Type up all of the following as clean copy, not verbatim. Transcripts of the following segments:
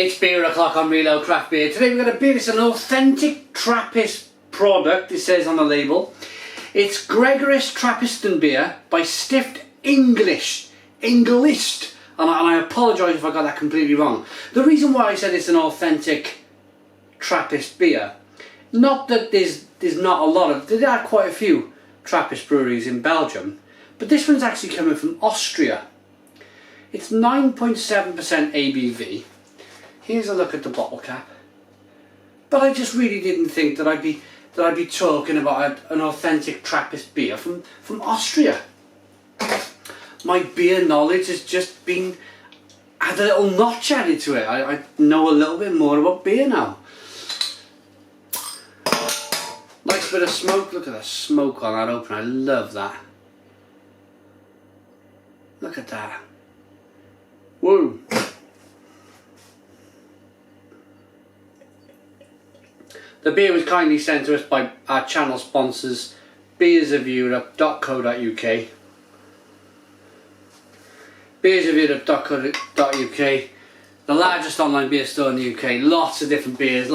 It's beer o'clock on Real Craft Beer. Today we're going to beer. It's an authentic Trappist product, it says on the label. It's Gregorius Trappistenbier by Stift Engelszell. And I apologise if I got that completely wrong. The reason why I said it's an authentic Trappist beer, not that there's not a lot of, there are quite a few Trappist breweries in Belgium, but this one's actually coming from Austria. It's 9.7% ABV. Here's a look at the bottle cap. But I just really didn't think that I'd be talking about an authentic Trappist beer from Austria. My beer knowledge has just had a little notch added to it. I know a little bit more about beer now. Nice bit of smoke. Look at the smoke on that opener. I love that. Look at that. Whoa. The beer was kindly sent to us by our channel sponsors, beersofeurope.co.uk. beersofeurope.co.uk, the largest online beer store in the UK. Lots of different beers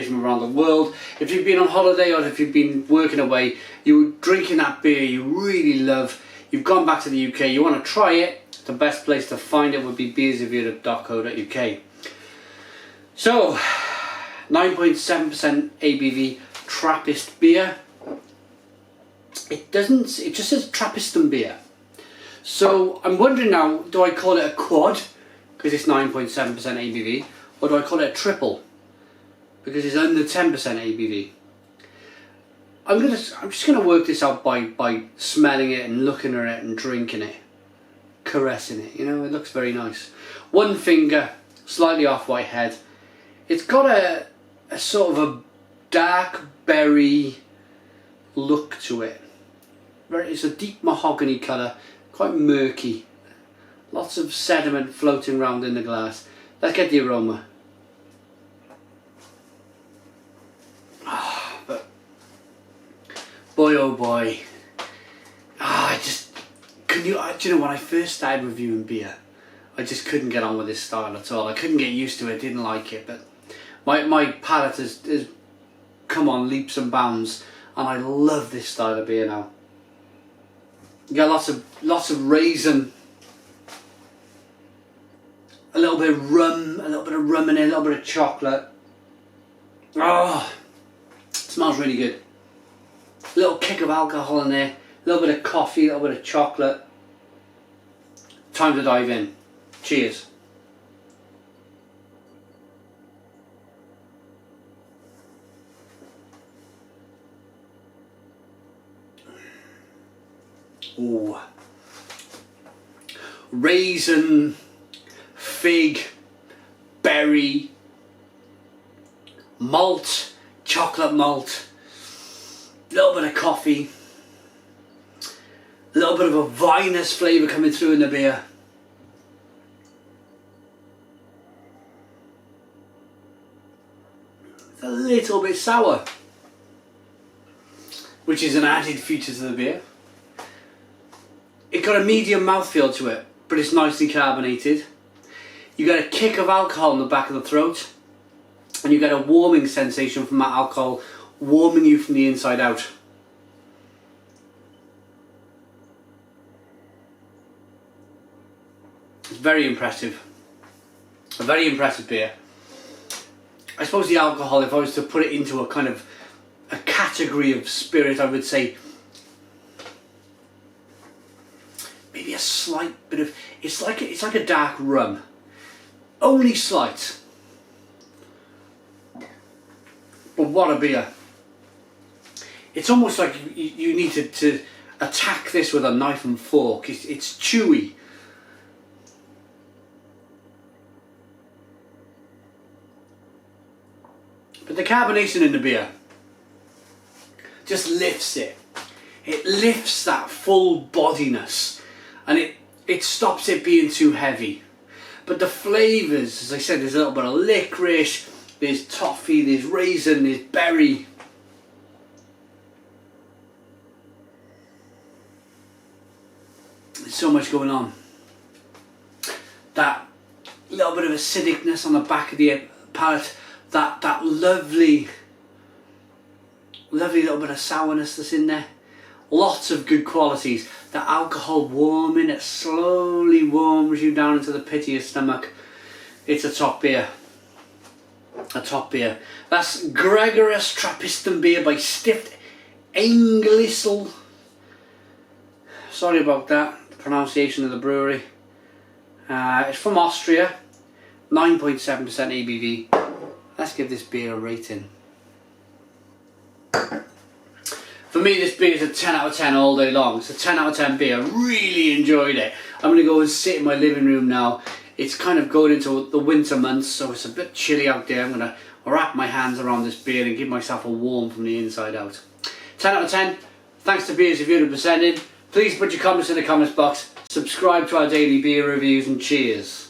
from around the world. If you've been on holiday or if you've been working away, you're drinking that beer you really love, you've gone back to the UK, you want to try it, the best place to find it would be beersofeurope.co.uk. So, 9.7% ABV Trappist beer. It just says Trappistenbier. So I'm wondering now, do I call it a quad because it's 9.7% ABV, or do I call it a triple because it's under 10% ABV? I'm just gonna work this out by smelling it and looking at it and drinking it, caressing it. You know, it looks very nice. One finger, slightly off-white head. It's got a sort of a dark berry look to it. It's a deep mahogany colour, quite murky. Lots of sediment floating around in the glass. Let's get the aroma. But boy oh boy. Do you know, when I first started reviewing beer, I just couldn't get on with this style at all. I couldn't get used to it, didn't like it, but my palate has come on leaps and bounds, and I love this style of beer now. You got lots of raisin, a little bit of rum in it, a little bit of chocolate. Oh, it smells really good. A little kick of alcohol in there, a little bit of coffee, a little bit of chocolate. Time to dive in. Cheers. Ooh. Raisin, fig, berry, malt, chocolate malt, a little bit of coffee, a little bit of a vinous flavour coming through in the beer. It's a little bit sour, which is an added feature to the beer. It's got a medium mouthfeel to it, but it's nicely carbonated. You get a kick of alcohol in the back of the throat, and you get a warming sensation from that alcohol, warming you from the inside out. It's very impressive. A very impressive beer. I suppose the alcohol, if I was to put it into a kind of a category of spirit, I would say maybe a slight bit of, it's like a dark rum, only slight, but what a beer. It's almost like you need to attack this with a knife and fork. It's chewy. But the carbonation in the beer just lifts it. It lifts that full bodiness, and it stops it being too heavy. But the flavours, as I said, there's a little bit of licorice, there's toffee, there's raisin, there's berry. There's so much going on. That little bit of acidicness on the back of the palate, that lovely little bit of sourness that's in there. Lots of good qualities. The alcohol warming, it slowly warms you down into the pit of your stomach. It's a top beer. A top beer. That's Gregorius Trappistenbier by Stift Engelszell. Sorry about that, the pronunciation of the brewery. It's from Austria, 9.7% ABV. Let's give this beer a rating. For me, this beer is a 10 out of 10 all day long. It's a 10 out of 10 beer. Really enjoyed it. I'm going to go and sit in my living room now. It's kind of going into the winter months, so it's a bit chilly out there. I'm going to wrap my hands around this beer and give myself a warm from the inside out. 10 out of 10. Thanks to Beers Reviewed and sending. Please put your comments in the comments box. Subscribe to our daily beer reviews, and cheers.